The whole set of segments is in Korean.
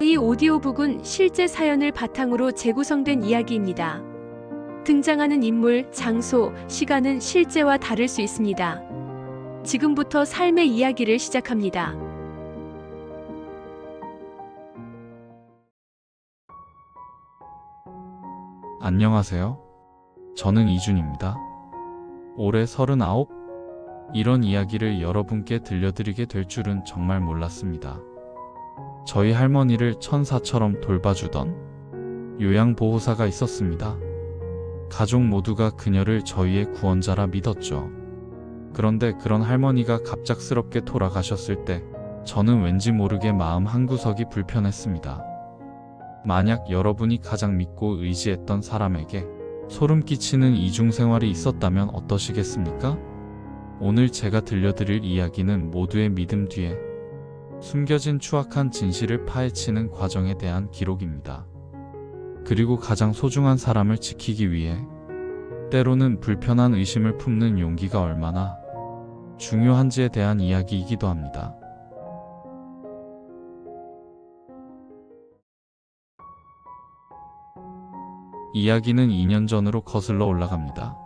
이 오디오북은 실제 사연을 바탕으로 재구성된 이야기입니다. 등장하는 인물, 장소, 시간은 실제와 다를 수 있습니다. 지금부터 삶의 이야기를 시작합니다. 안녕하세요. 저는 이준입니다. 올해 39? 이런 이야기를 여러분께 들려드리게 될 줄은 정말 몰랐습니다. 저희 할머니를 천사처럼 돌봐주던 요양보호사가 있었습니다. 가족 모두가 그녀를 저희의 구원자라 믿었죠. 그런데 그런 할머니가 갑작스럽게 돌아가셨을 때 저는 왠지 모르게 마음 한구석이 불편했습니다. 만약 여러분이 가장 믿고 의지했던 사람에게 소름 끼치는 이중생활이 있었다면 어떠시겠습니까? 오늘 제가 들려드릴 이야기는 모두의 믿음 뒤에 숨겨진 추악한 진실을 파헤치는 과정에 대한 기록입니다. 그리고 가장 소중한 사람을 지키기 위해 때로는 불편한 의심을 품는 용기가 얼마나 중요한지에 대한 이야기이기도 합니다. 이야기는 2년 전으로 거슬러 올라갑니다.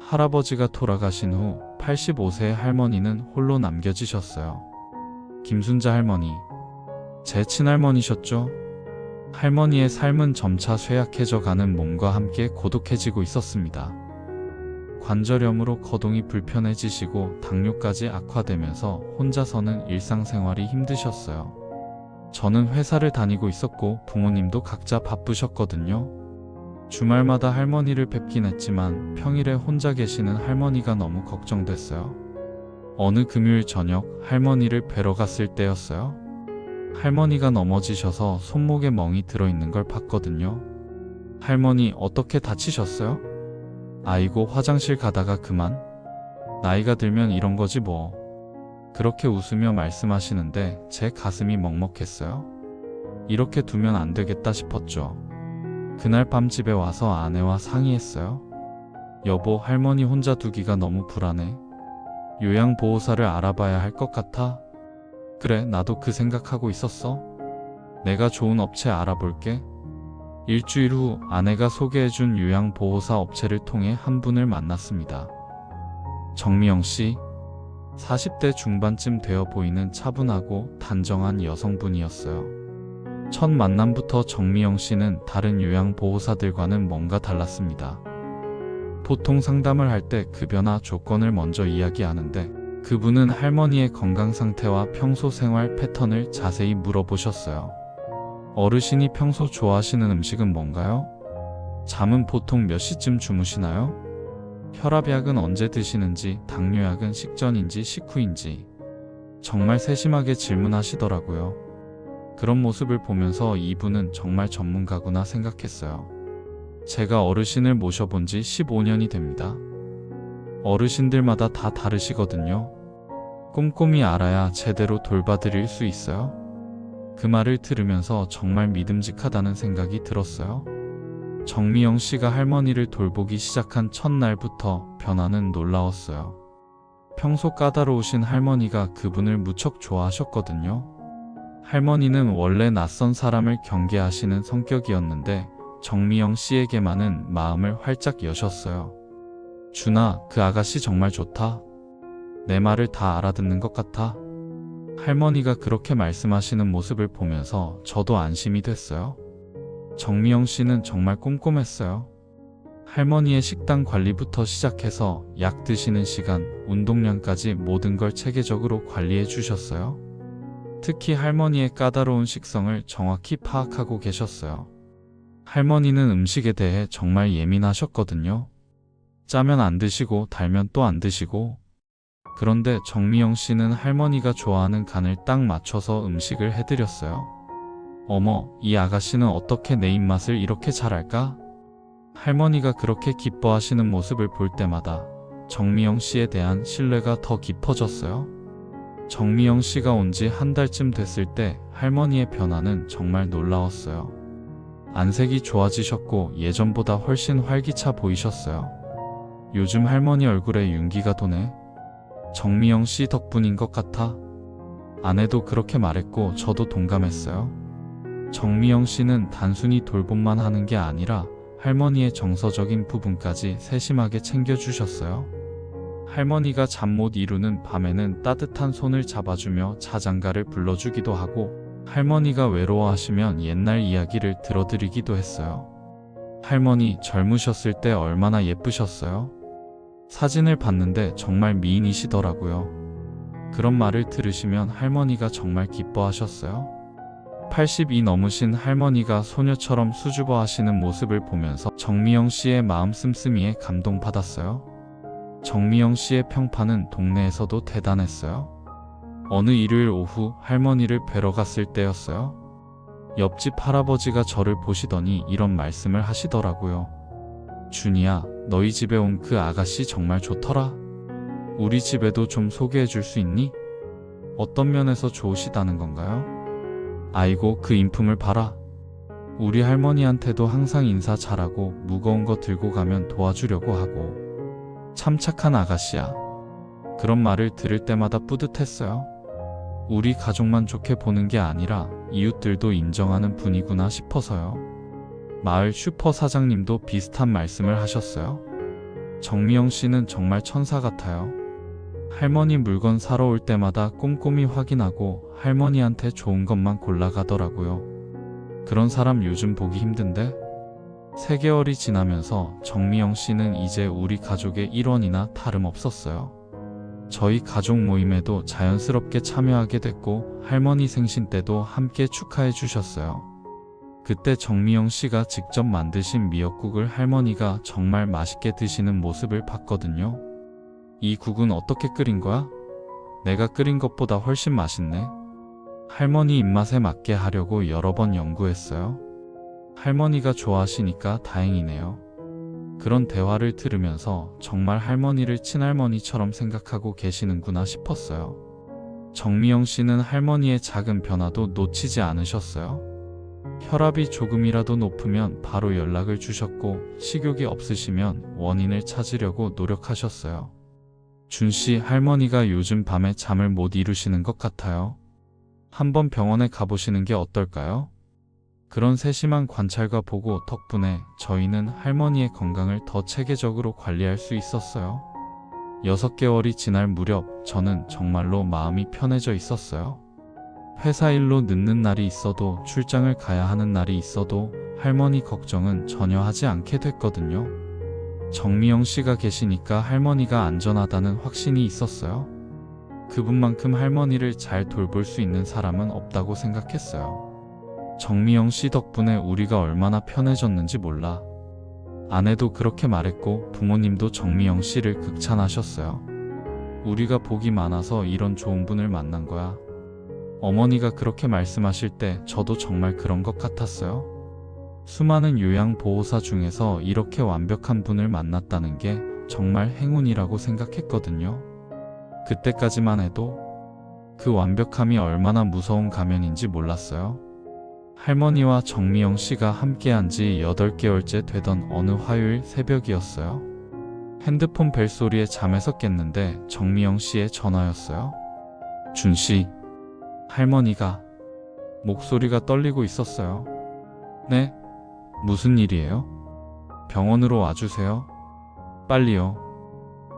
할아버지가 돌아가신 후 85세의 할머니는 홀로 남겨지셨어요. 김순자 할머니, 제 친할머니셨죠? 할머니의 삶은 점차 쇠약해져 가는 몸과 함께 고독해지고 있었습니다. 관절염으로 거동이 불편해지시고 당뇨까지 악화되면서 혼자서는 일상생활이 힘드셨어요. 저는 회사를 다니고 있었고 부모님도 각자 바쁘셨거든요. 주말마다 할머니를 뵙긴 했지만 평일에 혼자 계시는 할머니가 너무 걱정됐어요. 어느 금요일 저녁 할머니를 뵈러 갔을 때였어요. 할머니가 넘어지셔서 손목에 멍이 들어있는 걸 봤거든요. 할머니 어떻게 다치셨어요? 아이고 화장실 가다가 그만. 나이가 들면 이런 거지 뭐. 그렇게 웃으며 말씀하시는데 제 가슴이 먹먹했어요. 이렇게 두면 안 되겠다 싶었죠. 그날 밤 집에 와서 아내와 상의했어요. 여보, 할머니 혼자 두기가 너무 불안해. 요양보호사를 알아봐야 할 것 같아. 그래, 나도 그 생각하고 있었어. 내가 좋은 업체 알아볼게. 일주일 후 아내가 소개해준 요양보호사 업체를 통해 한 분을 만났습니다. 정미영 씨, 40대 중반쯤 되어 보이는 차분하고 단정한 여성분이었어요. 첫 만남부터 정미영 씨는 다른 요양보호사들과는 뭔가 달랐습니다. 보통 상담을 할 때 급여나 조건을 먼저 이야기하는데 그분은 할머니의 건강 상태와 평소 생활 패턴을 자세히 물어보셨어요. 어르신이 평소 좋아하시는 음식은 뭔가요? 잠은 보통 몇 시쯤 주무시나요? 혈압약은 언제 드시는지, 당뇨약은 식전인지 식후인지 정말 세심하게 질문하시더라고요. 그런 모습을 보면서 이분은 정말 전문가구나 생각했어요. 제가 어르신을 모셔본 지 15년이 됩니다. 어르신들마다 다 다르시거든요. 꼼꼼히 알아야 제대로 돌봐드릴 수 있어요. 그 말을 들으면서 정말 믿음직하다는 생각이 들었어요. 정미영 씨가 할머니를 돌보기 시작한 첫날부터 변화는 놀라웠어요. 평소 까다로우신 할머니가 그분을 무척 좋아하셨거든요. 할머니는 원래 낯선 사람을 경계하시는 성격이었는데 정미영 씨에게만은 마음을 활짝 여셨어요. 준아, 그 아가씨 정말 좋다. 내 말을 다 알아듣는 것 같아. 할머니가 그렇게 말씀하시는 모습을 보면서 저도 안심이 됐어요. 정미영 씨는 정말 꼼꼼했어요. 할머니의 식단 관리부터 시작해서 약 드시는 시간, 운동량까지 모든 걸 체계적으로 관리해 주셨어요. 특히 할머니의 까다로운 식성을 정확히 파악하고 계셨어요. 할머니는 음식에 대해 정말 예민하셨거든요. 짜면 안 드시고 달면 또 안 드시고. 그런데 정미영 씨는 할머니가 좋아하는 간을 딱 맞춰서 음식을 해드렸어요. 어머, 이 아가씨는 어떻게 내 입맛을 이렇게 잘 알까? 할머니가 그렇게 기뻐하시는 모습을 볼 때마다 정미영 씨에 대한 신뢰가 더 깊어졌어요. 정미영 씨가 온 지 한 달쯤 됐을 때 할머니의 변화는 정말 놀라웠어요. 안색이 좋아지셨고 예전보다 훨씬 활기차 보이셨어요. 요즘 할머니 얼굴에 윤기가 도네. 정미영 씨 덕분인 것 같아. 아내도 그렇게 말했고 저도 동감했어요. 정미영 씨는 단순히 돌봄만 하는 게 아니라 할머니의 정서적인 부분까지 세심하게 챙겨주셨어요. 할머니가 잠 못 이루는 밤에는 따뜻한 손을 잡아주며 자장가를 불러주기도 하고, 할머니가 외로워하시면 옛날 이야기를 들어드리기도 했어요. 할머니 젊으셨을 때 얼마나 예쁘셨어요? 사진을 봤는데 정말 미인이시더라고요. 그런 말을 들으시면 할머니가 정말 기뻐하셨어요. 80이 넘으신 할머니가 소녀처럼 수줍어 하시는 모습을 보면서 정미영 씨의 마음 씀씀이에 감동받았어요. 정미영 씨의 평판은 동네에서도 대단했어요. 어느 일요일 오후 할머니를 뵈러 갔을 때였어요. 옆집 할아버지가 저를 보시더니 이런 말씀을 하시더라고요. 준이야, 너희 집에 온 그 아가씨 정말 좋더라. 우리 집에도 좀 소개해 줄 수 있니? 어떤 면에서 좋으시다는 건가요? 아이고, 그 인품을 봐라. 우리 할머니한테도 항상 인사 잘하고 무거운 거 들고 가면 도와주려고 하고. 참 착한 아가씨야. 그런 말을 들을 때마다 뿌듯했어요. 우리 가족만 좋게 보는 게 아니라 이웃들도 인정하는 분이구나 싶어서요. 마을 슈퍼 사장님도 비슷한 말씀을 하셨어요. 정미영 씨는 정말 천사 같아요. 할머니 물건 사러 올 때마다 꼼꼼히 확인하고 할머니한테 좋은 것만 골라가더라고요. 그런 사람 요즘 보기 힘든데? 3개월이 지나면서 정미영 씨는 이제 우리 가족의 일원이나 다름없었어요. 저희 가족 모임에도 자연스럽게 참여하게 됐고, 할머니 생신 때도 함께 축하해 주셨어요. 그때 정미영 씨가 직접 만드신 미역국을 할머니가 정말 맛있게 드시는 모습을 봤거든요. 이 국은 어떻게 끓인 거야? 내가 끓인 것보다 훨씬 맛있네. 할머니 입맛에 맞게 하려고 여러 번 연구했어요. 할머니가 좋아하시니까 다행이네요. 그런 대화를 들으면서 정말 할머니를 친할머니처럼 생각하고 계시는구나 싶었어요. 정미영 씨는 할머니의 작은 변화도 놓치지 않으셨어요. 혈압이 조금이라도 높으면 바로 연락을 주셨고, 식욕이 없으시면 원인을 찾으려고 노력하셨어요. 준씨, 할머니가 요즘 밤에 잠을 못 이루시는 것 같아요. 한번 병원에 가보시는 게 어떨까요? 그런 세심한 관찰과 보고 덕분에 저희는 할머니의 건강을 더 체계적으로 관리할 수 있었어요. 6개월이 지날 무렵 저는 정말로 마음이 편해져 있었어요. 회사 일로 늦는 날이 있어도, 출장을 가야 하는 날이 있어도 할머니 걱정은 전혀 하지 않게 됐거든요. 정미영 씨가 계시니까 할머니가 안전하다는 확신이 있었어요. 그분만큼 할머니를 잘 돌볼 수 있는 사람은 없다고 생각했어요. 정미영 씨 덕분에 우리가 얼마나 편해졌는지 몰라. 아내도 그렇게 말했고, 부모님도 정미영 씨를 극찬하셨어요. 우리가 복이 많아서 이런 좋은 분을 만난 거야. 어머니가 그렇게 말씀하실 때 저도 정말 그런 것 같았어요. 수많은 요양보호사 중에서 이렇게 완벽한 분을 만났다는 게 정말 행운이라고 생각했거든요. 그때까지만 해도 그 완벽함이 얼마나 무서운 가면인지 몰랐어요. 할머니와 정미영 씨가 함께한 지 8개월째 되던 어느 화요일 새벽이었어요. 핸드폰 벨소리에 잠에서 깼는데 정미영 씨의 전화였어요. 준씨, 할머니가. 목소리가 떨리고 있었어요. 네? 무슨 일이에요? 병원으로 와주세요. 빨리요.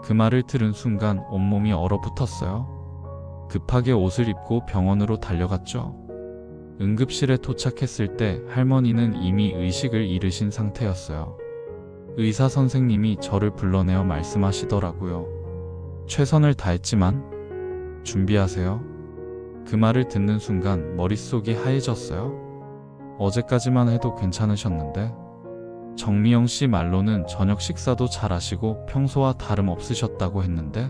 그 말을 들은 순간 온몸이 얼어붙었어요. 급하게 옷을 입고 병원으로 달려갔죠. 응급실에 도착했을 때 할머니는 이미 의식을 잃으신 상태였어요. 의사 선생님이 저를 불러내어 말씀하시더라고요. 최선을 다했지만 준비하세요. 그 말을 듣는 순간 머릿속이 하얘졌어요. 어제까지만 해도 괜찮으셨는데. 정미영 씨 말로는 저녁 식사도 잘 하시고 평소와 다름없으셨다고 했는데,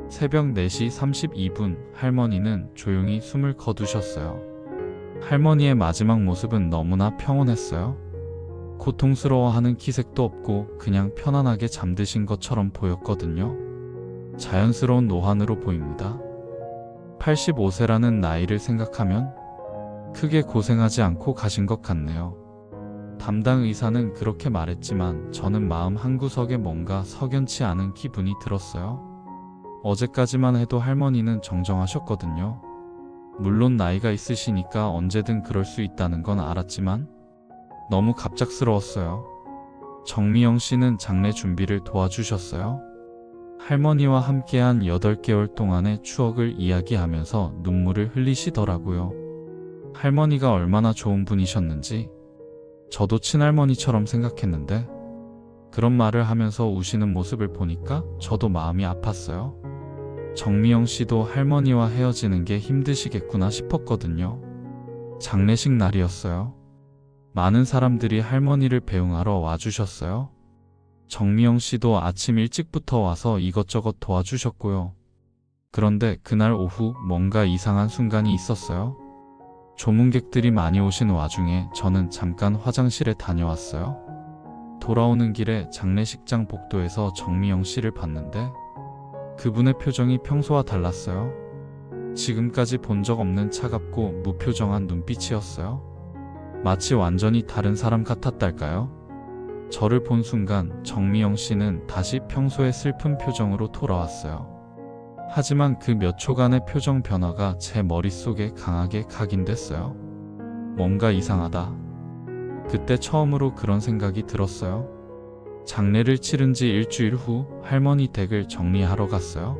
새벽 4시 32분 할머니는 조용히 숨을 거두셨어요. 할머니의 마지막 모습은 너무나 평온했어요. 고통스러워하는 기색도 없고 그냥 편안하게 잠드신 것처럼 보였거든요. 자연스러운 노환으로 보입니다. 85세라는 나이를 생각하면 크게 고생하지 않고 가신 것 같네요. 담당 의사는 그렇게 말했지만 저는 마음 한구석에 뭔가 석연치 않은 기분이 들었어요. 어제까지만 해도 할머니는 정정하셨거든요. 물론 나이가 있으시니까 언제든 그럴 수 있다는 건 알았지만 너무 갑작스러웠어요. 정미영 씨는 장례 준비를 도와주셨어요. 할머니와 함께한 8개월 동안의 추억을 이야기하면서 눈물을 흘리시더라고요. 할머니가 얼마나 좋은 분이셨는지 저도 친할머니처럼 생각했는데 그런 말을 하면서 우시는 모습을 보니까 저도 마음이 아팠어요. 정미영 씨도 할머니와 헤어지는 게 힘드시겠구나 싶었거든요. 장례식 날이었어요. 많은 사람들이 할머니를 배웅하러 와주셨어요. 정미영 씨도 아침 일찍부터 와서 이것저것 도와주셨고요. 그런데 그날 오후 뭔가 이상한 순간이 있었어요. 조문객들이 많이 오신 와중에 저는 잠깐 화장실에 다녀왔어요. 돌아오는 길에 장례식장 복도에서 정미영 씨를 봤는데 그분의 표정이 평소와 달랐어요. 지금까지 본 적 없는 차갑고 무표정한 눈빛이었어요. 마치 완전히 다른 사람 같았달까요? 저를 본 순간 정미영 씨는 다시 평소의 슬픈 표정으로 돌아왔어요. 하지만 그 몇 초간의 표정 변화가 제 머릿속에 강하게 각인됐어요. 뭔가 이상하다. 그때 처음으로 그런 생각이 들었어요. 장례를 치른 지 일주일 후 할머니 댁을 정리하러 갔어요.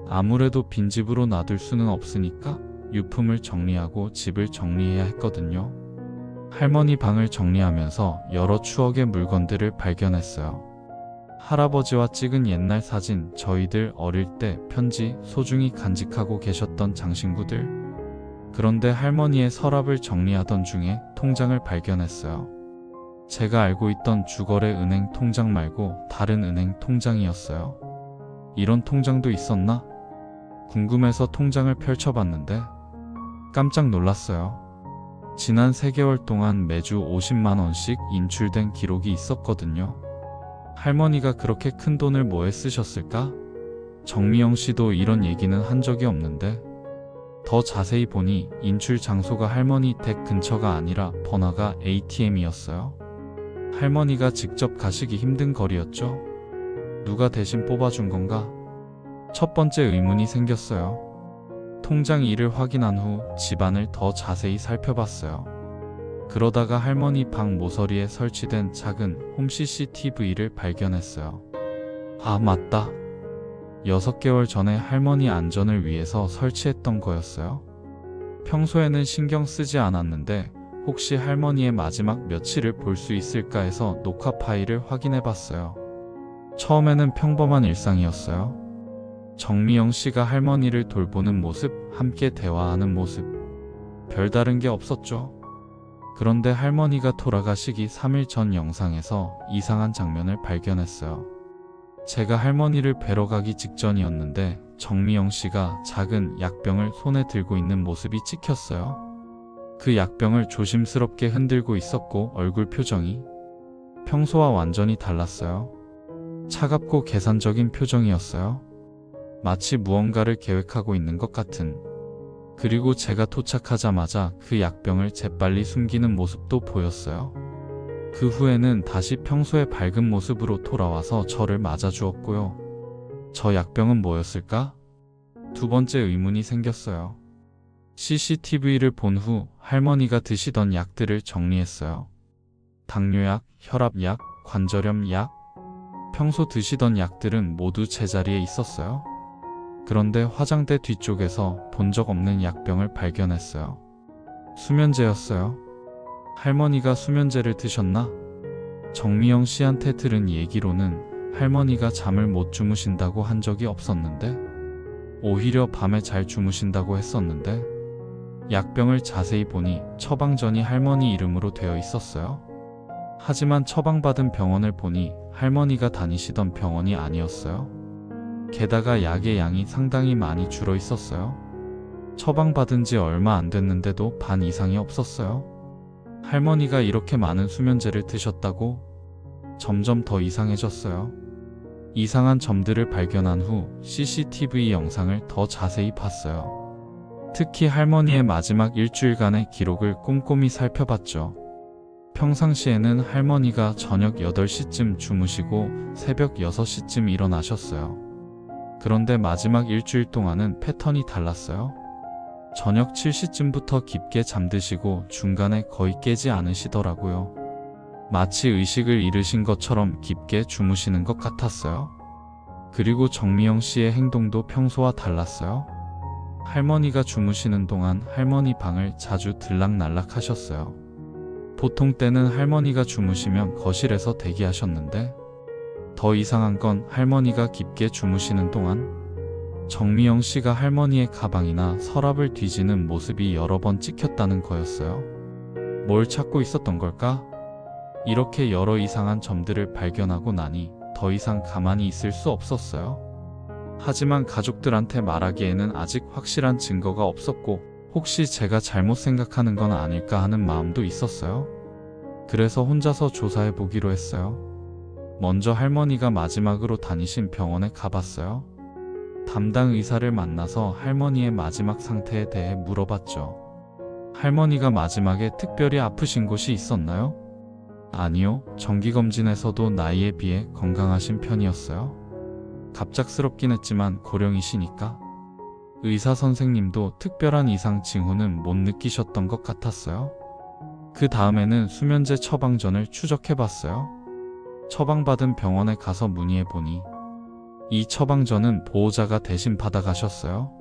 아무래도 빈집으로 놔둘 수는 없으니까 유품을 정리하고 집을 정리해야 했거든요. 할머니 방을 정리하면서 여러 추억의 물건들을 발견했어요. 할아버지와 찍은 옛날 사진, 저희들 어릴 때 편지, 소중히 간직하고 계셨던 장신구들. 그런데 할머니의 서랍을 정리하던 중에 통장을 발견했어요. 제가 알고 있던 주거래 은행 통장 말고 다른 은행 통장이었어요. 이런 통장도 있었나? 궁금해서 통장을 펼쳐봤는데 깜짝 놀랐어요. 지난 3개월 동안 매주 50만 원씩 인출된 기록이 있었거든요. 할머니가 그렇게 큰 돈을 뭐에 쓰셨을까? 정미영 씨도 이런 얘기는 한 적이 없는데 더 자세히 보니 인출 장소가 할머니 댁 근처가 아니라 번화가 ATM이었어요. 할머니가 직접 가시기 힘든 거리였죠. 누가 대신 뽑아준 건가? 첫 번째 의문이 생겼어요. 통장 일을 확인한 후 집안을 더 자세히 살펴봤어요. 그러다가 할머니 방 모서리에 설치된 작은 홈 CCTV를 발견했어요. 아, 맞다. 6개월 전에 할머니 안전을 위해서 설치했던 거였어요. 평소에는 신경 쓰지 않았는데 혹시 할머니의 마지막 며칠을 볼 수 있을까 해서 녹화 파일을 확인해봤어요. 처음에는 평범한 일상이었어요. 정미영 씨가 할머니를 돌보는 모습, 함께 대화하는 모습. 별다른 게 없었죠. 그런데 할머니가 돌아가시기 3일 전 영상에서 이상한 장면을 발견했어요. 제가 할머니를 뵈러 가기 직전이었는데 정미영 씨가 작은 약병을 손에 들고 있는 모습이 찍혔어요. 그 약병을 조심스럽게 흔들고 있었고 얼굴 표정이 평소와 완전히 달랐어요. 차갑고 계산적인 표정이었어요. 마치 무언가를 계획하고 있는 것 같은. 그리고 제가 도착하자마자 그 약병을 재빨리 숨기는 모습도 보였어요. 그 후에는 다시 평소의 밝은 모습으로 돌아와서 저를 맞아주었고요. 저 약병은 뭐였을까? 두 번째 의문이 생겼어요. CCTV를 본 후 할머니가 드시던 약들을 정리했어요. 당뇨약, 혈압약, 관절염 약. 평소 드시던 약들은 모두 제자리에 있었어요. 그런데 화장대 뒤쪽에서 본 적 없는 약병을 발견했어요. 수면제였어요. 할머니가 수면제를 드셨나? 정미영 씨한테 들은 얘기로는 할머니가 잠을 못 주무신다고 한 적이 없었는데 오히려 밤에 잘 주무신다고 했었는데 약병을 자세히 보니 처방전이 할머니 이름으로 되어 있었어요. 하지만 처방받은 병원을 보니 할머니가 다니시던 병원이 아니었어요. 게다가 약의 양이 상당히 많이 줄어 있었어요. 처방받은 지 얼마 안 됐는데도 반 이상이 없었어요. 할머니가 이렇게 많은 수면제를 드셨다고? 점점 더 이상해졌어요. 이상한 점들을 발견한 후 CCTV 영상을 더 자세히 봤어요. 특히 할머니의 마지막 일주일간의 기록을 꼼꼼히 살펴봤죠. 평상시에는 할머니가 저녁 8시쯤 주무시고 새벽 6시쯤 일어나셨어요. 그런데 마지막 일주일 동안은 패턴이 달랐어요. 저녁 7시쯤부터 깊게 잠드시고 중간에 거의 깨지 않으시더라고요. 마치 의식을 잃으신 것처럼 깊게 주무시는 것 같았어요. 그리고 정미영 씨의 행동도 평소와 달랐어요. 할머니가 주무시는 동안 할머니 방을 자주 들락날락 하셨어요. 보통 때는 할머니가 주무시면 거실에서 대기하셨는데, 더 이상한 건 할머니가 깊게 주무시는 동안 정미영 씨가 할머니의 가방이나 서랍을 뒤지는 모습이 여러 번 찍혔다는 거였어요. 뭘 찾고 있었던 걸까? 이렇게 여러 이상한 점들을 발견하고 나니 더 이상 가만히 있을 수 없었어요. 하지만 가족들한테 말하기에는 아직 확실한 증거가 없었고, 혹시 제가 잘못 생각하는 건 아닐까 하는 마음도 있었어요. 그래서 혼자서 조사해 보기로 했어요. 먼저 할머니가 마지막으로 다니신 병원에 가봤어요. 담당 의사를 만나서 할머니의 마지막 상태에 대해 물어봤죠. 할머니가 마지막에 특별히 아프신 곳이 있었나요? 아니요, 정기검진에서도 나이에 비해 건강하신 편이었어요. 갑작스럽긴 했지만 고령이시니까. 의사 선생님도 특별한 이상 징후는 못 느끼셨던 것 같았어요. 그 다음에는 수면제 처방전을 추적해봤어요. 처방받은 병원에 가서 문의해보니 이 처방전은 보호자가 대신 받아가셨어요.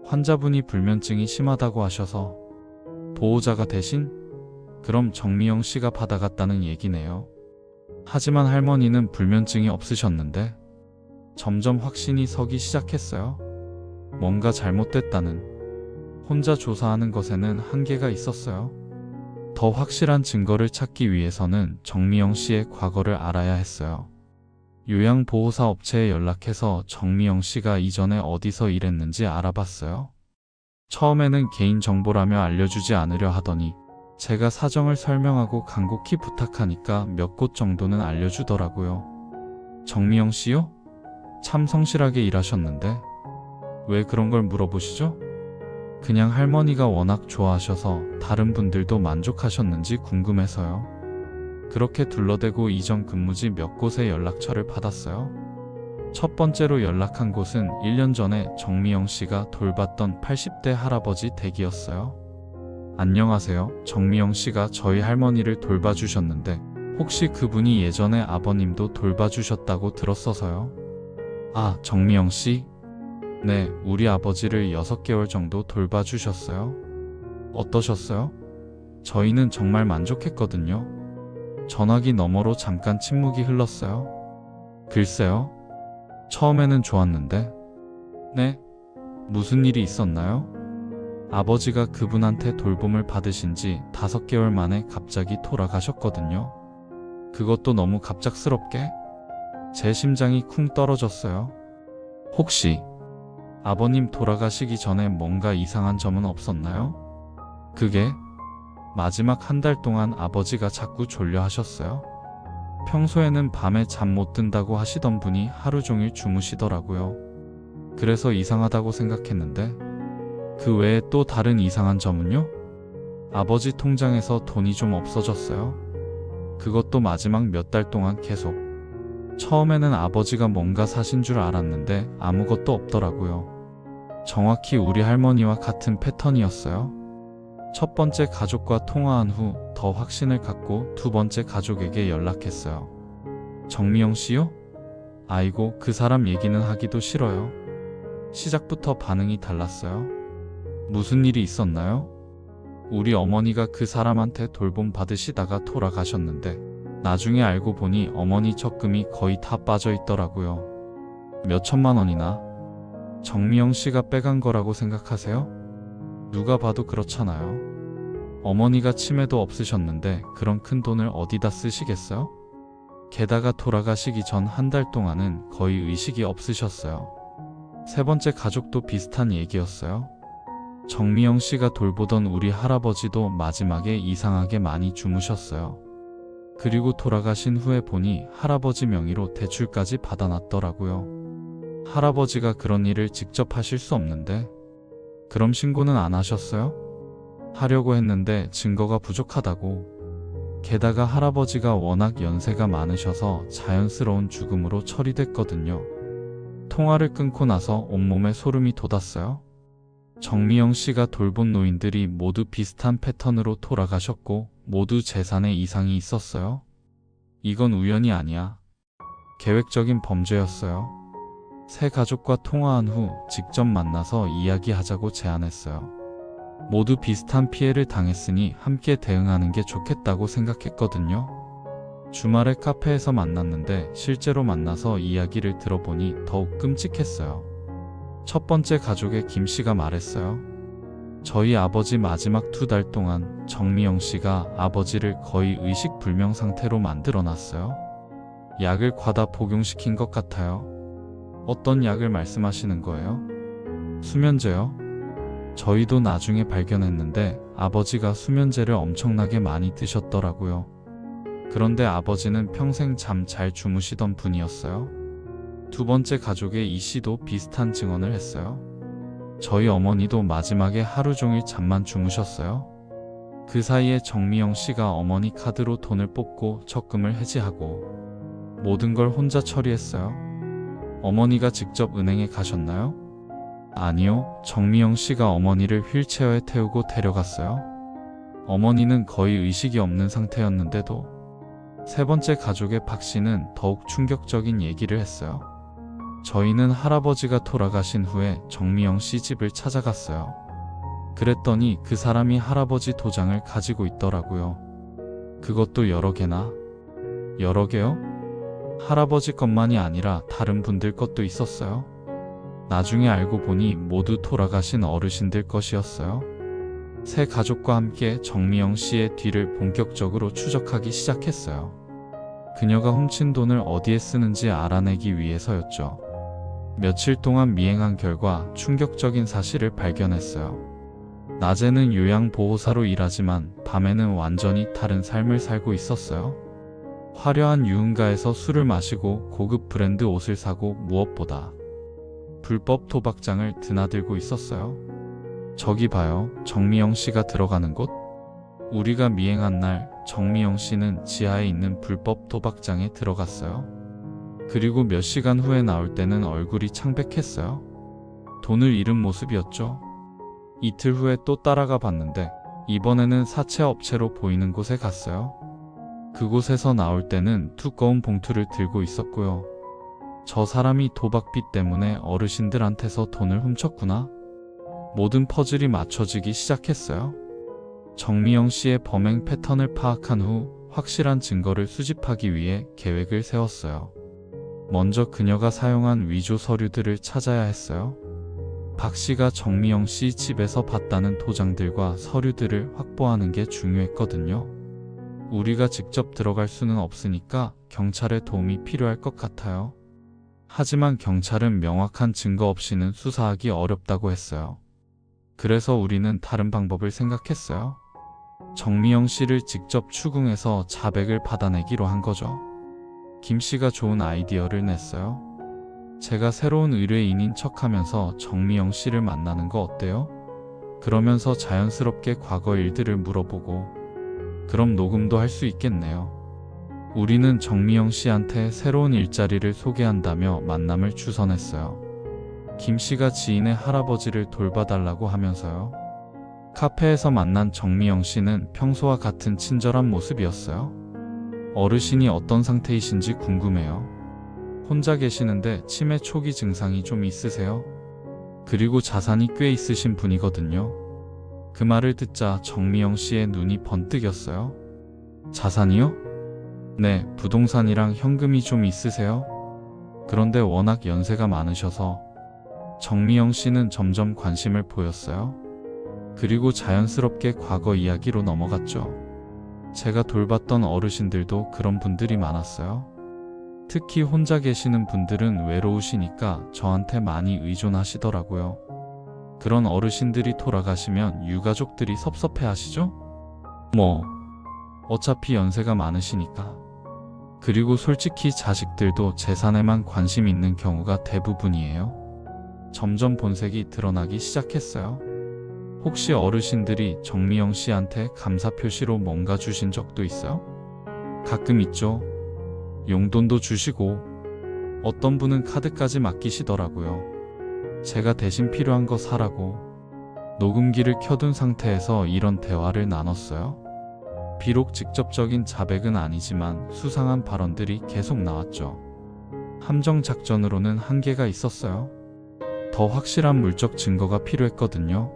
환자분이 불면증이 심하다고 하셔서 보호자가 대신? 그럼 정미영 씨가 받아갔다는 얘기네요. 하지만 할머니는 불면증이 없으셨는데 점점 확신이 서기 시작했어요. 뭔가 잘못됐다는. 혼자 조사하는 것에는 한계가 있었어요. 더 확실한 증거를 찾기 위해서는 정미영 씨의 과거를 알아야 했어요. 요양보호사 업체에 연락해서 정미영 씨가 이전에 어디서 일했는지 알아봤어요. 처음에는 개인정보라며 알려주지 않으려 하더니 제가 사정을 설명하고 간곡히 부탁하니까 몇 곳 정도는 알려주더라고요. 정미영 씨요? 참 성실하게 일하셨는데 왜 그런 걸 물어보시죠? 그냥 할머니가 워낙 좋아하셔서 다른 분들도 만족하셨는지 궁금해서요. 그렇게 둘러대고 이전 근무지 몇 곳의 연락처를 받았어요. 첫 번째로 연락한 곳은 1년 전에 정미영 씨가 돌봤던 80대 할아버지 댁이었어요. 안녕하세요. 정미영 씨가 저희 할머니를 돌봐주셨는데 혹시 그분이 예전에 아버님도 돌봐주셨다고 들었어서요. 아, 정미영 씨? 네, 우리 아버지를 6개월 정도 돌봐주셨어요. 어떠셨어요? 저희는 정말 만족했거든요. 전화기 너머로 잠깐 침묵이 흘렀어요. 글쎄요. 처음에는 좋았는데. 네? 무슨 일이 있었나요? 아버지가 그분한테 돌봄을 받으신 지 5개월 만에 갑자기 돌아가셨거든요. 그것도 너무 갑작스럽게. 제 심장이 쿵 떨어졌어요. 혹시 아버님 돌아가시기 전에 뭔가 이상한 점은 없었나요? 그게 마지막 한 달 동안 아버지가 자꾸 졸려 하셨어요. 평소에는 밤에 잠 못 든다고 하시던 분이 하루 종일 주무시더라고요. 그래서 이상하다고 생각했는데 그 외에 또 다른 이상한 점은요? 아버지 통장에서 돈이 좀 없어졌어요. 그것도 마지막 몇 달 동안 계속. 처음에는 아버지가 뭔가 사신 줄 알았는데 아무것도 없더라고요. 정확히 우리 할머니와 같은 패턴이었어요. 첫 번째 가족과 통화한 후 더 확신을 갖고 두 번째 가족에게 연락했어요. 정미영 씨요? 아이고, 그 사람 얘기는 하기도 싫어요. 시작부터 반응이 달랐어요. 무슨 일이 있었나요? 우리 어머니가 그 사람한테 돌봄 받으시다가 돌아가셨는데 나중에 알고 보니 어머니 적금이 거의 다 빠져 있더라고요. 몇 천만 원이나. 정미영 씨가 빼간 거라고 생각하세요? 누가 봐도 그렇잖아요. 어머니가 치매도 없으셨는데 그런 큰 돈을 어디다 쓰시겠어요? 게다가 돌아가시기 전 한 달 동안은 거의 의식이 없으셨어요. 세 번째 가족도 비슷한 얘기였어요. 정미영 씨가 돌보던 우리 할아버지도 마지막에 이상하게 많이 주무셨어요. 그리고 돌아가신 후에 보니 할아버지 명의로 대출까지 받아놨더라고요. 할아버지가 그런 일을 직접 하실 수 없는데. 그럼 신고는 안 하셨어요? 하려고 했는데 증거가 부족하다고. 게다가 할아버지가 워낙 연세가 많으셔서 자연스러운 죽음으로 처리됐거든요. 통화를 끊고 나서 온몸에 소름이 돋았어요. 정미영 씨가 돌본 노인들이 모두 비슷한 패턴으로 돌아가셨고 모두 재산에 이상이 있었어요. 이건 우연이 아니야. 계획적인 범죄였어요. 세 가족과 통화한 후 직접 만나서 이야기하자고 제안했어요. 모두 비슷한 피해를 당했으니 함께 대응하는 게 좋겠다고 생각했거든요. 주말에 카페에서 만났는데 실제로 만나서 이야기를 들어보니 더욱 끔찍했어요. 첫 번째 가족의 김 씨가 말했어요. 저희 아버지 마지막 2달 동안 정미영 씨가 아버지를 거의 의식불명 상태로 만들어 놨어요. 약을 과다 복용시킨 것 같아요. 어떤 약을 말씀하시는 거예요? 수면제요? 저희도 나중에 발견했는데 아버지가 수면제를 엄청나게 많이 드셨더라고요. 그런데 아버지는 평생 잠 잘 주무시던 분이었어요. 두 번째 가족의 이 씨도 비슷한 증언을 했어요. 저희 어머니도 마지막에 하루 종일 잠만 주무셨어요. 그 사이에 정미영 씨가 어머니 카드로 돈을 뽑고 적금을 해지하고 모든 걸 혼자 처리했어요. 어머니가 직접 은행에 가셨나요? 아니요, 정미영 씨가 어머니를 휠체어에 태우고 데려갔어요. 어머니는 거의 의식이 없는 상태였는데도. 세 번째 가족의 박 씨는 더욱 충격적인 얘기를 했어요. 저희는 할아버지가 돌아가신 후에 정미영 씨 집을 찾아갔어요. 그랬더니 그 사람이 할아버지 도장을 가지고 있더라고요. 그것도 여러 개나? 여러 개요? 할아버지 것만이 아니라 다른 분들 것도 있었어요. 나중에 알고 보니 모두 돌아가신 어르신들 것이었어요. 세 가족과 함께 정미영 씨의 뒤를 본격적으로 추적하기 시작했어요. 그녀가 훔친 돈을 어디에 쓰는지 알아내기 위해서였죠. 며칠 동안 미행한 결과 충격적인 사실을 발견했어요. 낮에는 요양보호사로 일하지만 밤에는 완전히 다른 삶을 살고 있었어요. 화려한 유흥가에서 술을 마시고 고급 브랜드 옷을 사고 무엇보다 불법 도박장을 드나들고 있었어요. 저기 봐요. 정미영 씨가 들어가는 곳? 우리가 미행한 날 정미영 씨는 지하에 있는 불법 도박장에 들어갔어요. 그리고 몇 시간 후에 나올 때는 얼굴이 창백했어요. 돈을 잃은 모습이었죠. 이틀 후에 또 따라가 봤는데 이번에는 사채 업체로 보이는 곳에 갔어요. 그곳에서 나올 때는 두꺼운 봉투를 들고 있었고요. 저 사람이 도박빚 때문에 어르신들한테서 돈을 훔쳤구나. 모든 퍼즐이 맞춰지기 시작했어요. 정미영 씨의 범행 패턴을 파악한 후 확실한 증거를 수집하기 위해 계획을 세웠어요. 먼저 그녀가 사용한 위조 서류들을 찾아야 했어요. 박 씨가 정미영 씨 집에서 봤다는 도장들과 서류들을 확보하는 게 중요했거든요. 우리가 직접 들어갈 수는 없으니까 경찰의 도움이 필요할 것 같아요. 하지만 경찰은 명확한 증거 없이는 수사하기 어렵다고 했어요. 그래서 우리는 다른 방법을 생각했어요. 정미영 씨를 직접 추궁해서 자백을 받아내기로 한 거죠. 김 씨가 좋은 아이디어를 냈어요. 제가 새로운 의뢰인인 척하면서 정미영 씨를 만나는 거 어때요? 그러면서 자연스럽게 과거 일들을 물어보고 그럼 녹음도 할 수 있겠네요. 우리는 정미영 씨한테 새로운 일자리를 소개한다며 만남을 주선했어요. 김 씨가 지인의 할아버지를 돌봐달라고 하면서요. 카페에서 만난 정미영 씨는 평소와 같은 친절한 모습이었어요. 어르신이 어떤 상태이신지 궁금해요. 혼자 계시는데 치매 초기 증상이 좀 있으세요? 그리고 자산이 꽤 있으신 분이거든요. 그 말을 듣자 정미영 씨의 눈이 번뜩였어요. 자산이요? 네, 부동산이랑 현금이 좀 있으세요? 그런데 워낙 연세가 많으셔서 정미영 씨는 점점 관심을 보였어요. 그리고 자연스럽게 과거 이야기로 넘어갔죠. 제가 돌봤던 어르신들도 그런 분들이 많았어요. 특히 혼자 계시는 분들은 외로우시니까 저한테 많이 의존하시더라고요. 그런 어르신들이 돌아가시면 유가족들이 섭섭해 하시죠? 어차피 연세가 많으시니까. 그리고 솔직히 자식들도 재산에만 관심 있는 경우가 대부분이에요. 점점 본색이 드러나기 시작했어요. 혹시 어르신들이 정미영 씨한테 감사 표시로 뭔가 주신 적도 있어요? 가끔 있죠. 용돈도 주시고 어떤 분은 카드까지 맡기시더라고요. 제가 대신 필요한 거 사라고. 녹음기를 켜둔 상태에서 이런 대화를 나눴어요. 비록 직접적인 자백은 아니지만 수상한 발언들이 계속 나왔죠. 함정 작전으로는 한계가 있었어요. 더 확실한 물적 증거가 필요했거든요.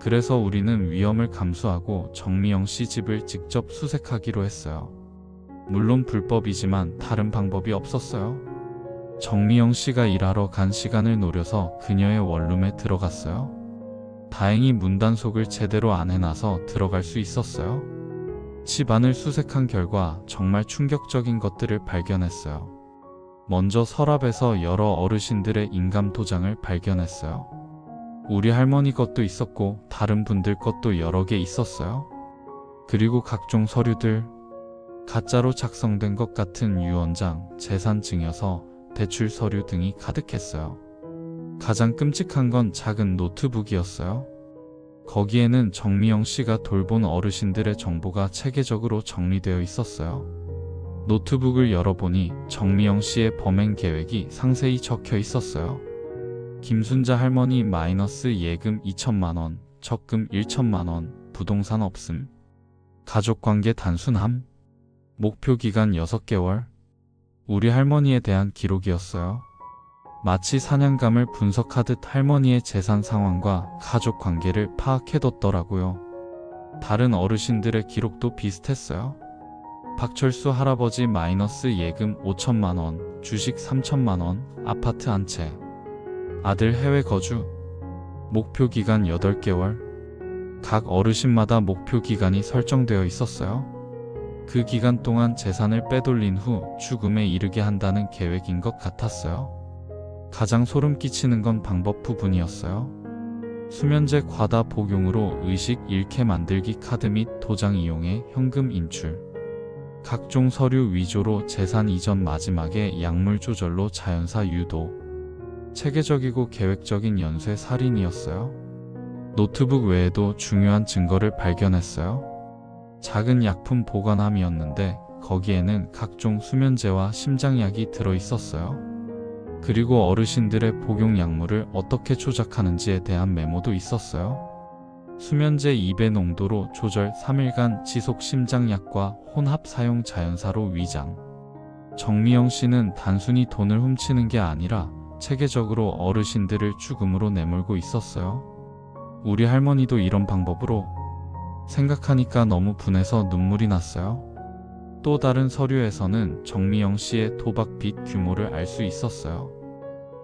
그래서 우리는 위험을 감수하고 정미영 씨 집을 직접 수색하기로 했어요. 물론 불법이지만 다른 방법이 없었어요. 정미영 씨가 일하러 간 시간을 노려서 그녀의 원룸에 들어갔어요. 다행히 문단속을 제대로 안 해놔서 들어갈 수 있었어요. 집 안을 수색한 결과 정말 충격적인 것들을 발견했어요. 먼저 서랍에서 여러 어르신들의 인감 도장을 발견했어요. 우리 할머니 것도 있었고 다른 분들 것도 여러 개 있었어요. 그리고 각종 서류들, 가짜로 작성된 것 같은 유언장, 재산 증여서, 대출 서류 등이 가득했어요. 가장 끔찍한 건 작은 노트북이었어요. 거기에는 정미영 씨가 돌본 어르신들의 정보가 체계적으로 정리되어 있었어요. 노트북을 열어보니 정미영 씨의 범행 계획이 상세히 적혀 있었어요. 김순자 할머니 마이너스 예금 2천만 원, 적금 1천만 원, 부동산 없음. 가족관계 단순함. 목표 기간 6개월. 우리 할머니에 대한 기록이었어요. 마치 사냥감을 분석하듯 할머니의 재산 상황과 가족 관계를 파악해뒀더라고요. 다른 어르신들의 기록도 비슷했어요. 박철수 할아버지 마이너스 예금 5천만 원, 주식 3천만 원, 아파트 한 채. 아들 해외 거주. 목표 기간 8개월. 각 어르신마다 목표 기간이 설정되어 있었어요. 그 기간 동안 재산을 빼돌린 후 죽음에 이르게 한다는 계획인 것 같았어요. 가장 소름 끼치는 건 방법 부분이었어요. 수면제 과다 복용으로 의식 잃게 만들기 카드 및 도장 이용해 현금 인출. 각종 서류 위조로 재산 이전 마지막에 약물 조절로 자연사 유도. 체계적이고 계획적인 연쇄 살인이었어요. 노트북 외에도 중요한 증거를 발견했어요. 작은 약품 보관함이었는데 거기에는 각종 수면제와 심장약이 들어있었어요. 그리고 어르신들의 복용 약물을 어떻게 조작하는지에 대한 메모도 있었어요. 수면제 2배 농도로 조절 3일간 지속 심장약과 혼합 사용 자연사로 위장. 정미영 씨는 단순히 돈을 훔치는 게 아니라 체계적으로 어르신들을 죽음으로 내몰고 있었어요. 우리 할머니도 이런 방법으로. 생각하니까 너무 분해서 눈물이 났어요. 또 다른 서류에서는 정미영 씨의 도박 빚 규모를 알 수 있었어요.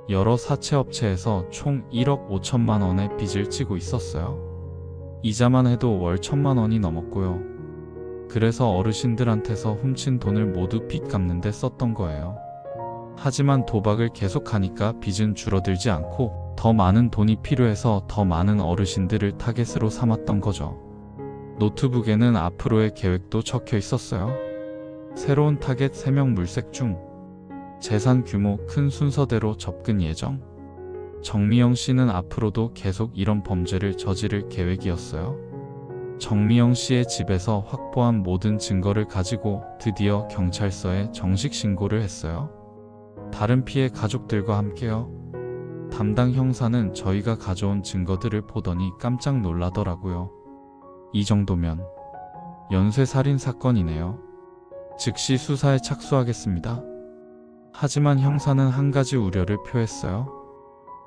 여러 사채업체에서 총 1억 5천만 원의 빚을 지고 있었어요. 이자만 해도 월 1천만 원이 넘었고요. 그래서 어르신들한테서 훔친 돈을 모두 빚 갚는 데 썼던 거예요. 하지만 도박을 계속하니까 빚은 줄어들지 않고 더 많은 돈이 필요해서 더 많은 어르신들을 타겟으로 삼았던 거죠. 노트북에는 앞으로의 계획도 적혀 있었어요. 새로운 타겟 3명 물색 중. 재산 규모 큰 순서대로 접근 예정. 정미영 씨는 앞으로도 계속 이런 범죄를 저지를 계획이었어요. 정미영 씨의 집에서 확보한 모든 증거를 가지고 드디어 경찰서에 정식 신고를 했어요. 다른 피해 가족들과 함께요. 담당 형사는 저희가 가져온 증거들을 보더니 깜짝 놀라더라고요. 이 정도면 연쇄살인 사건이네요. 즉시 수사에 착수하겠습니다. 하지만 형사는 한 가지 우려를 표했어요.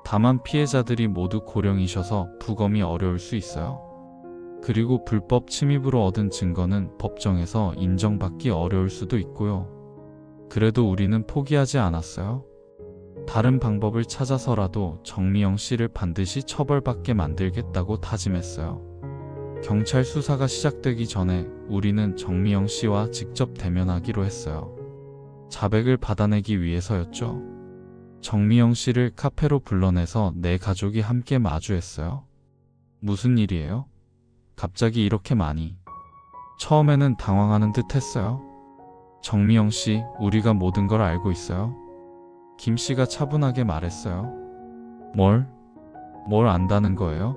다만 피해자들이 모두 고령이셔서 부검이 어려울 수 있어요. 그리고 불법 침입으로 얻은 증거는 법정에서 인정받기 어려울 수도 있고요. 그래도 우리는 포기하지 않았어요. 다른 방법을 찾아서라도 정미영 씨를 반드시 처벌받게 만들겠다고 다짐했어요. 경찰 수사가 시작되기 전에 우리는 정미영 씨와 직접 대면하기로 했어요. 자백을 받아내기 위해서였죠. 정미영 씨를 카페로 불러내서 내 가족이 함께 마주했어요. 무슨 일이에요? 갑자기 이렇게 많이. 처음에는 당황하는 듯 했어요. 정미영 씨, 우리가 모든 걸 알고 있어요. 김 씨가 차분하게 말했어요. 뭘 안다는 거예요?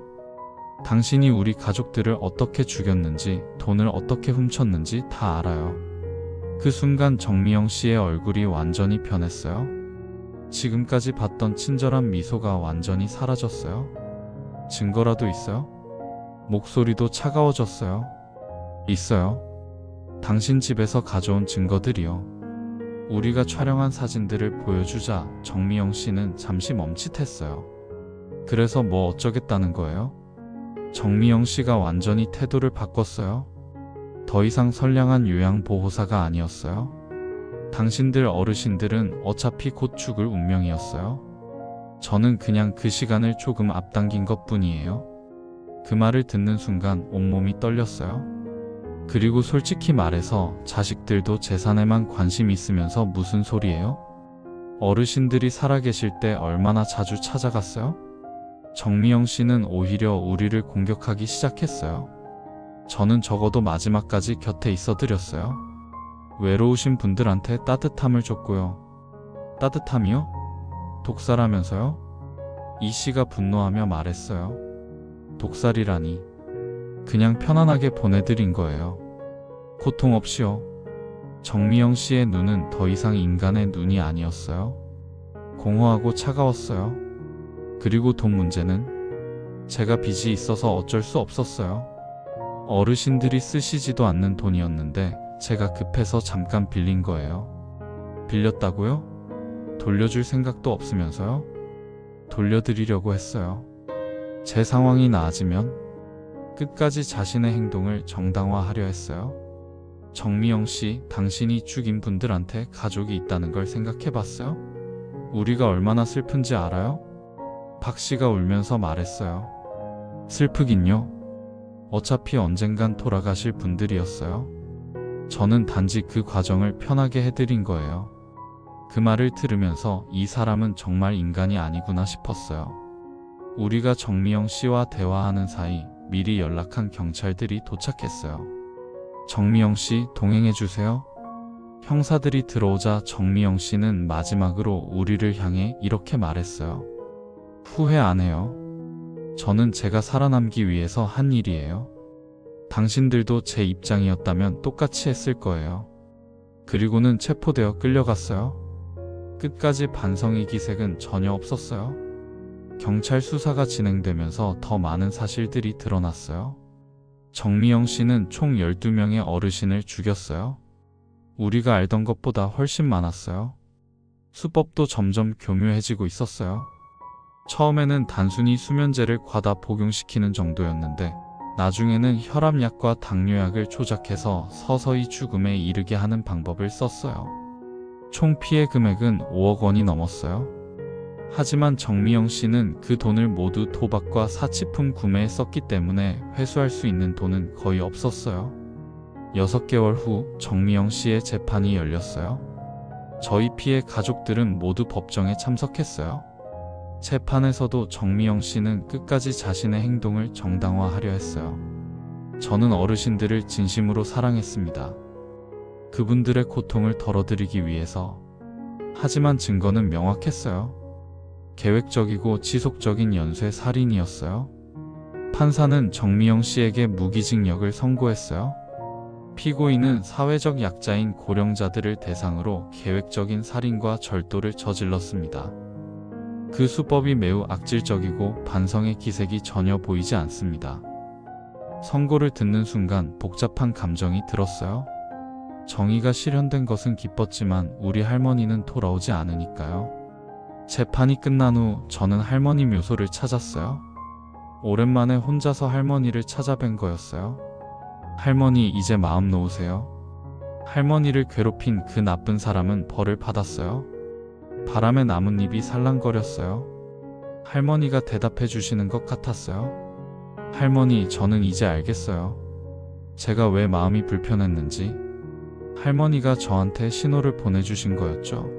당신이 우리 가족들을 어떻게 죽였는지, 돈을 어떻게 훔쳤는지 다 알아요. 그 순간 정미영 씨의 얼굴이 완전히 변했어요. 지금까지 봤던 친절한 미소가 완전히 사라졌어요. 증거라도 있어요? 목소리도 차가워졌어요. 있어요. 당신 집에서 가져온 증거들이요. 우리가 촬영한 사진들을 보여주자 정미영 씨는 잠시 멈칫했어요. 그래서 뭐 어쩌겠다는 거예요? 정미영 씨가 완전히 태도를 바꿨어요. 더 이상 선량한 요양보호사가 아니었어요. 당신들 어르신들은 어차피 곧 죽을 운명이었어요. 저는 그냥 그 시간을 조금 앞당긴 것뿐이에요. 그 말을 듣는 순간 온몸이 떨렸어요. 그리고 솔직히 말해서 자식들도 재산에만 관심 있으면서 무슨 소리예요? 어르신들이 살아계실 때 얼마나 자주 찾아갔어요? 정미영 씨는 오히려 우리를 공격하기 시작했어요. 저는 적어도 마지막까지 곁에 있어 드렸어요. 외로우신 분들한테 따뜻함을 줬고요. 따뜻함이요? 독살하면서요? 이 씨가 분노하며 말했어요. 독살이라니. 그냥 편안하게 보내드린 거예요. 고통 없이요. 정미영 씨의 눈은 더 이상 인간의 눈이 아니었어요. 공허하고 차가웠어요. 그리고 돈 문제는 제가 빚이 있어서 어쩔 수 없었어요. 어르신들이 쓰시지도 않는 돈이었는데 제가 급해서 잠깐 빌린 거예요. 빌렸다고요? 돌려줄 생각도 없으면서요? 돌려드리려고 했어요. 제 상황이 나아지면 끝까지 자신의 행동을 정당화하려 했어요. 정미영 씨, 당신이 죽인 분들한테 가족이 있다는 걸 생각해봤어요? 우리가 얼마나 슬픈지 알아요? 박 씨가 울면서 말했어요. 슬프긴요. 어차피 언젠간 돌아가실 분들이었어요. 저는 단지 그 과정을 편하게 해드린 거예요. 그 말을 들으면서 이 사람은 정말 인간이 아니구나 싶었어요. 우리가 정미영 씨와 대화하는 사이 미리 연락한 경찰들이 도착했어요. 정미영 씨, 동행해주세요. 형사들이 들어오자 정미영 씨는 마지막으로 우리를 향해 이렇게 말했어요. 후회 안 해요. 저는 제가 살아남기 위해서 한 일이에요. 당신들도 제 입장이었다면 똑같이 했을 거예요. 그리고는 체포되어 끌려갔어요. 끝까지 반성의 기색은 전혀 없었어요. 경찰 수사가 진행되면서 더 많은 사실들이 드러났어요. 정미영 씨는 총 12명의 어르신을 죽였어요. 우리가 알던 것보다 훨씬 많았어요. 수법도 점점 교묘해지고 있었어요. 처음에는 단순히 수면제를 과다 복용시키는 정도였는데 나중에는 혈압약과 당뇨약을 조작해서 서서히 죽음에 이르게 하는 방법을 썼어요. 총 피해 금액은 5억 원이 넘었어요. 하지만 정미영 씨는 그 돈을 모두 도박과 사치품 구매에 썼기 때문에 회수할 수 있는 돈은 거의 없었어요. 6개월 후 정미영 씨의 재판이 열렸어요. 저희 피해 가족들은 모두 법정에 참석했어요. 재판에서도 정미영 씨는 끝까지 자신의 행동을 정당화하려 했어요. 저는 어르신들을 진심으로 사랑했습니다. 그분들의 고통을 덜어드리기 위해서. 하지만 증거는 명확했어요. 계획적이고 지속적인 연쇄 살인이었어요. 판사는 정미영 씨에게 무기징역을 선고했어요. 피고인은 사회적 약자인 고령자들을 대상으로 계획적인 살인과 절도를 저질렀습니다. 그 수법이 매우 악질적이고 반성의 기색이 전혀 보이지 않습니다. 선고를 듣는 순간 복잡한 감정이 들었어요. 정의가 실현된 것은 기뻤지만 우리 할머니는 돌아오지 않으니까요. 재판이 끝난 후 저는 할머니 묘소를 찾았어요. 오랜만에 혼자서 할머니를 찾아뵌 거였어요. 할머니, 이제 마음 놓으세요. 할머니를 괴롭힌 그 나쁜 사람은 벌을 받았어요. 바람에 나뭇잎이 살랑거렸어요. 할머니가 대답해 주시는 것 같았어요. 할머니, 저는 이제 알겠어요. 제가 왜 마음이 불편했는지. 할머니가 저한테 신호를 보내주신 거였죠.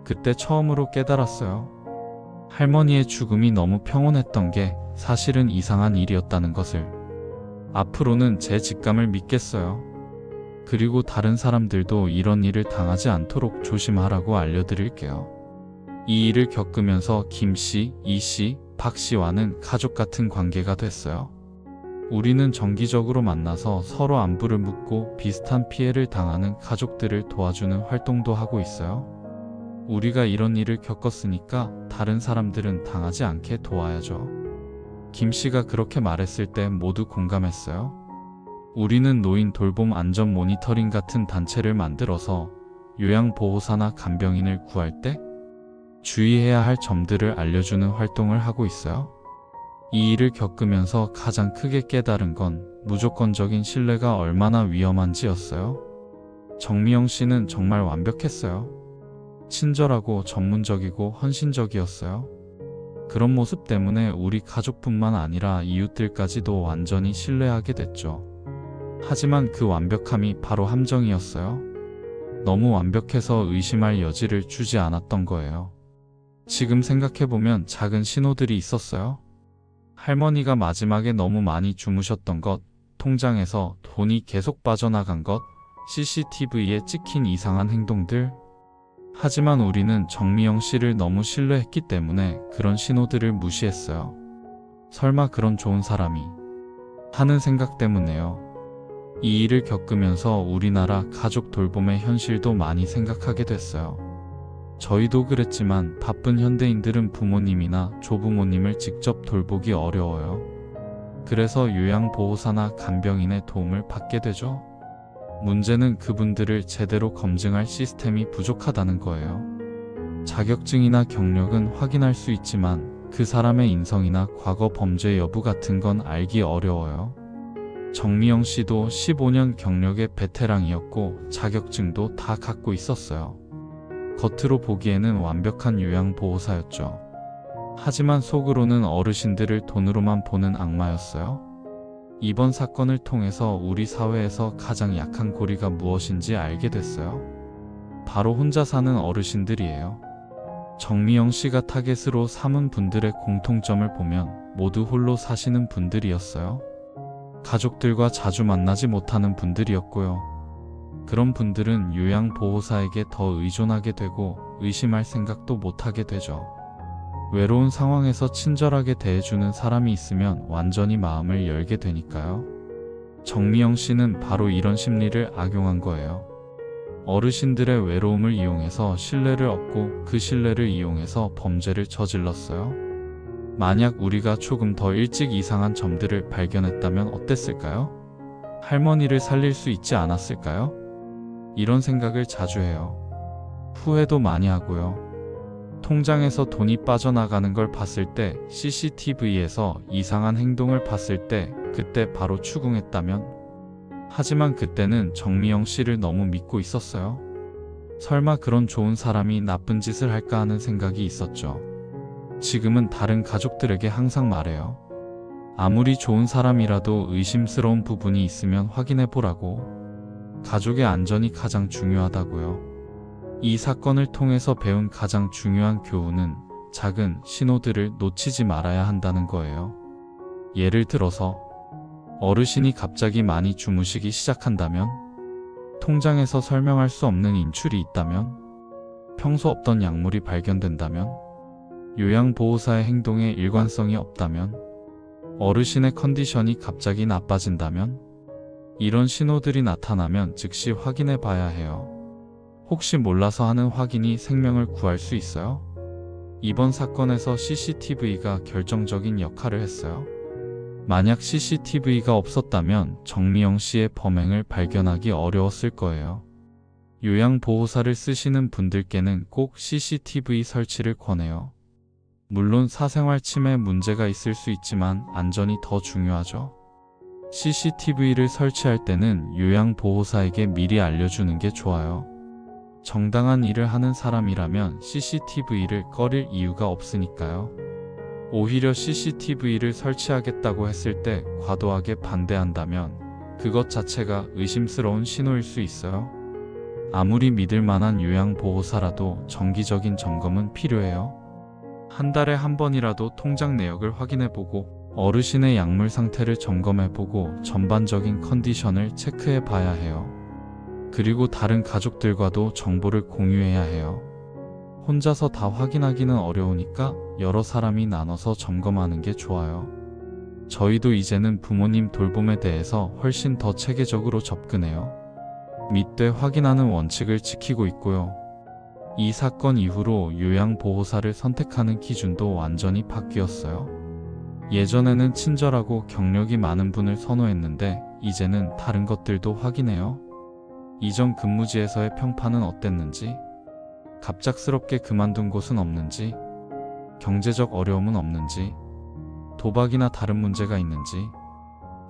그때 처음으로 깨달았어요. 할머니의 죽음이 너무 평온했던 게 사실은 이상한 일이었다는 것을. 앞으로는 제 직감을 믿겠어요. 그리고 다른 사람들도 이런 일을 당하지 않도록 조심하라고 알려드릴게요. 이 일을 겪으면서 김 씨, 이 씨, 박 씨와는 가족 같은 관계가 됐어요. 우리는 정기적으로 만나서 서로 안부를 묻고 비슷한 피해를 당하는 가족들을 도와주는 활동도 하고 있어요. 우리가 이런 일을 겪었으니까 다른 사람들은 당하지 않게 도와야죠. 김 씨가 그렇게 말했을 때 모두 공감했어요. 우리는 노인 돌봄 안전 모니터링 같은 단체를 만들어서 요양보호사나 간병인을 구할 때 주의해야 할 점들을 알려주는 활동을 하고 있어요. 이 일을 겪으면서 가장 크게 깨달은 건 무조건적인 신뢰가 얼마나 위험한지였어요. 정미영 씨는 정말 완벽했어요. 친절하고 전문적이고 헌신적이었어요. 그런 모습 때문에 우리 가족뿐만 아니라 이웃들까지도 완전히 신뢰하게 됐죠. 하지만 그 완벽함이 바로 함정이었어요. 너무 완벽해서 의심할 여지를 주지 않았던 거예요. 지금 생각해보면 작은 신호들이 있었어요. 할머니가 마지막에 너무 많이 주무셨던 것, 통장에서 돈이 계속 빠져나간 것, CCTV에 찍힌 이상한 행동들. 하지만 우리는 정미영 씨를 너무 신뢰했기 때문에 그런 신호들을 무시했어요. 설마 그런 좋은 사람이 하는 생각 때문에요. 이 일을 겪으면서 우리나라 가족 돌봄의 현실도 많이 생각하게 됐어요. 저희도 그랬지만 바쁜 현대인들은 부모님이나 조부모님을 직접 돌보기 어려워요. 그래서 요양보호사나 간병인의 도움을 받게 되죠. 문제는 그분들을 제대로 검증할 시스템이 부족하다는 거예요. 자격증이나 경력은 확인할 수 있지만 그 사람의 인성이나 과거 범죄 여부 같은 건 알기 어려워요. 정미영 씨도 15년 경력의 베테랑이었고 자격증도 다 갖고 있었어요. 겉으로 보기에는 완벽한 요양보호사였죠. 하지만 속으로는 어르신들을 돈으로만 보는 악마였어요. 이번 사건을 통해서 우리 사회에서 가장 약한 고리가 무엇인지 알게 됐어요. 바로 혼자 사는 어르신들이에요. 정미영 씨가 타겟으로 삼은 분들의 공통점을 보면 모두 홀로 사시는 분들이었어요. 가족들과 자주 만나지 못하는 분들이었고요. 그런 분들은 요양보호사에게 더 의존하게 되고 의심할 생각도 못하게 되죠. 외로운 상황에서 친절하게 대해주는 사람이 있으면 완전히 마음을 열게 되니까요. 정미영 씨는 바로 이런 심리를 악용한 거예요. 어르신들의 외로움을 이용해서 신뢰를 얻고 그 신뢰를 이용해서 범죄를 저질렀어요. 만약 우리가 조금 더 일찍 이상한 점들을 발견했다면 어땠을까요? 할머니를 살릴 수 있지 않았을까요? 이런 생각을 자주 해요. 후회도 많이 하고요. 통장에서 돈이 빠져나가는 걸 봤을 때, CCTV에서 이상한 행동을 봤을 때, 그때 바로 추궁했다면? 하지만 그때는 정미영 씨를 너무 믿고 있었어요. 설마 그런 좋은 사람이 나쁜 짓을 할까 하는 생각이 있었죠. 지금은 다른 가족들에게 항상 말해요. 아무리 좋은 사람이라도 의심스러운 부분이 있으면 확인해보라고. 가족의 안전이 가장 중요하다고요. 이 사건을 통해서 배운 가장 중요한 교훈은 작은 신호들을 놓치지 말아야 한다는 거예요. 예를 들어서 어르신이 갑자기 많이 주무시기 시작한다면, 통장에서 설명할 수 없는 인출이 있다면, 평소 없던 약물이 발견된다면, 요양보호사의 행동에 일관성이 없다면, 어르신의 컨디션이 갑자기 나빠진다면, 이런 신호들이 나타나면 즉시 확인해 봐야 해요. 혹시 몰라서 하는 확인이 생명을 구할 수 있어요? 이번 사건에서 CCTV가 결정적인 역할을 했어요. 만약 CCTV가 없었다면 정미영 씨의 범행을 발견하기 어려웠을 거예요. 요양보호사를 쓰시는 분들께는 꼭 CCTV 설치를 권해요. 물론 사생활 침해 문제가 있을 수 있지만 안전이 더 중요하죠. CCTV를 설치할 때는 요양보호사에게 미리 알려주는 게 좋아요. 정당한 일을 하는 사람이라면 CCTV를 꺼릴 이유가 없으니까요. 오히려 CCTV를 설치하겠다고 했을 때 과도하게 반대한다면 그것 자체가 의심스러운 신호일 수 있어요. 아무리 믿을 만한 요양보호사라도 정기적인 점검은 필요해요. 한 달에 한 번이라도 통장 내역을 확인해보고 어르신의 약물 상태를 점검해보고 전반적인 컨디션을 체크해봐야 해요. 그리고 다른 가족들과도 정보를 공유해야 해요. 혼자서 다 확인하기는 어려우니까 여러 사람이 나눠서 점검하는 게 좋아요. 저희도 이제는 부모님 돌봄에 대해서 훨씬 더 체계적으로 접근해요. 믿되 확인하는 원칙을 지키고 있고요. 이 사건 이후로 요양보호사를 선택하는 기준도 완전히 바뀌었어요. 예전에는 친절하고 경력이 많은 분을 선호했는데 이제는 다른 것들도 확인해요. 이전 근무지에서의 평판은 어땠는지, 갑작스럽게 그만둔 곳은 없는지, 경제적 어려움은 없는지, 도박이나 다른 문제가 있는지.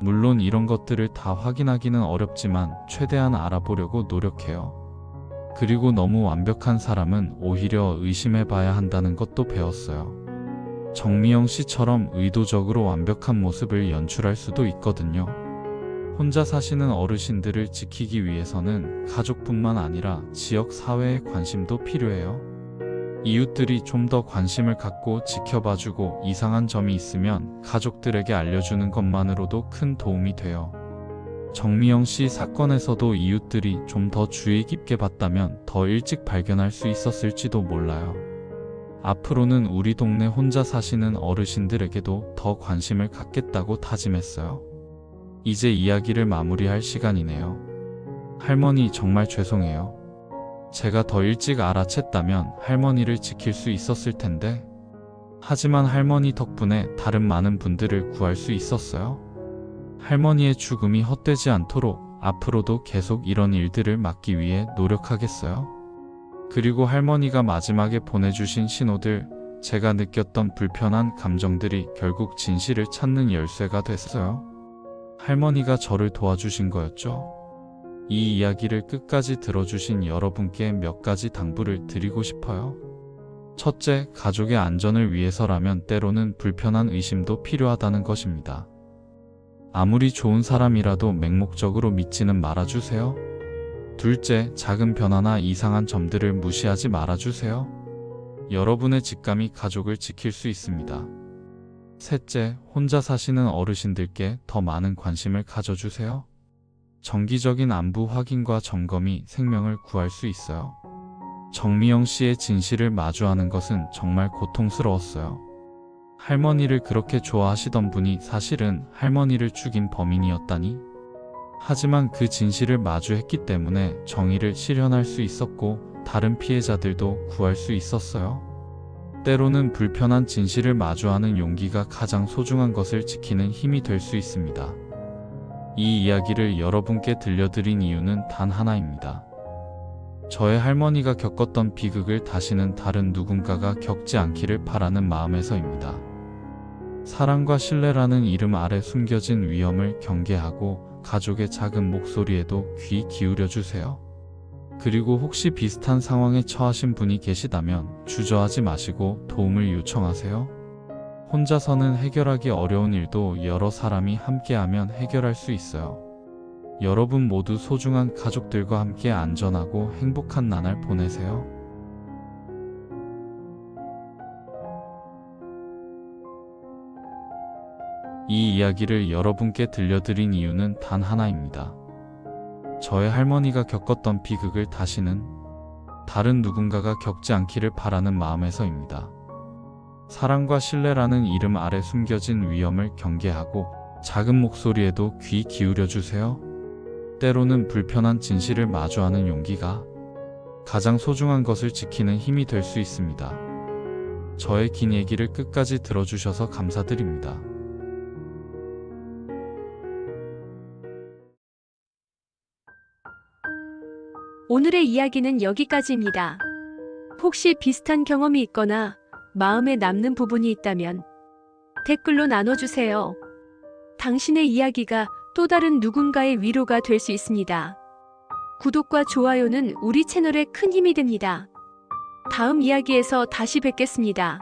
물론 이런 것들을 다 확인하기는 어렵지만 최대한 알아보려고 노력해요. 그리고 너무 완벽한 사람은 오히려 의심해봐야 한다는 것도 배웠어요. 정미영 씨처럼 의도적으로 완벽한 모습을 연출할 수도 있거든요. 혼자 사시는 어르신들을 지키기 위해서는 가족뿐만 아니라 지역 사회의 관심도 필요해요. 이웃들이 좀 더 관심을 갖고 지켜봐주고 이상한 점이 있으면 가족들에게 알려주는 것만으로도 큰 도움이 돼요. 정미영 씨 사건에서도 이웃들이 좀 더 주의 깊게 봤다면 더 일찍 발견할 수 있었을지도 몰라요. 앞으로는 우리 동네 혼자 사시는 어르신들에게도 더 관심을 갖겠다고 다짐했어요. 이제 이야기를 마무리할 시간이네요. 할머니 정말 죄송해요. 제가 더 일찍 알아챘다면 할머니를 지킬 수 있었을 텐데. 하지만 할머니 덕분에 다른 많은 분들을 구할 수 있었어요. 할머니의 죽음이 헛되지 않도록 앞으로도 계속 이런 일들을 막기 위해 노력하겠어요. 그리고 할머니가 마지막에 보내주신 신호들, 제가 느꼈던 불편한 감정들이 결국 진실을 찾는 열쇠가 됐어요. 할머니가 저를 도와주신 거였죠. 이 이야기를 끝까지 들어주신 여러분께 몇 가지 당부를 드리고 싶어요. 첫째, 가족의 안전을 위해서라면 때로는 불편한 의심도 필요하다는 것입니다. 아무리 좋은 사람이라도 맹목적으로 믿지는 말아주세요. 둘째, 작은 변화나 이상한 점들을 무시하지 말아주세요. 여러분의 직감이 가족을 지킬 수 있습니다. 셋째, 혼자 사시는 어르신들께 더 많은 관심을 가져주세요. 정기적인 안부 확인과 점검이 생명을 구할 수 있어요. 정미영 씨의 진실을 마주하는 것은 정말 고통스러웠어요. 할머니를 그렇게 좋아하시던 분이 사실은 할머니를 죽인 범인이었다니? 하지만 그 진실을 마주했기 때문에 정의를 실현할 수 있었고 다른 피해자들도 구할 수 있었어요. 때로는 불편한 진실을 마주하는 용기가 가장 소중한 것을 지키는 힘이 될 수 있습니다. 이 이야기를 여러분께 들려드린 이유는 단 하나입니다. 저의 할머니가 겪었던 비극을 다시는 다른 누군가가 겪지 않기를 바라는 마음에서입니다. 사랑과 신뢰라는 이름 아래 숨겨진 위험을 경계하고 가족의 작은 목소리에도 귀 기울여 주세요. 그리고 혹시 비슷한 상황에 처하신 분이 계시다면 주저하지 마시고 도움을 요청하세요. 혼자서는 해결하기 어려운 일도 여러 사람이 함께하면 해결할 수 있어요. 여러분 모두 소중한 가족들과 함께 안전하고 행복한 나날 보내세요. 이 이야기를 여러분께 들려드린 이유는 단 하나입니다. 저의 할머니가 겪었던 비극을 다시는 다른 누군가가 겪지 않기를 바라는 마음에서입니다. 사랑과 신뢰라는 이름 아래 숨겨진 위험을 경계하고 작은 목소리에도 귀 기울여 주세요. 때로는 불편한 진실을 마주하는 용기가 가장 소중한 것을 지키는 힘이 될 수 있습니다. 저의 긴 얘기를 끝까지 들어주셔서 감사드립니다. 오늘의 이야기는 여기까지입니다. 혹시 비슷한 경험이 있거나 마음에 남는 부분이 있다면 댓글로 나눠주세요. 당신의 이야기가 또 다른 누군가의 위로가 될 수 있습니다. 구독과 좋아요는 우리 채널에 큰 힘이 됩니다. 다음 이야기에서 다시 뵙겠습니다.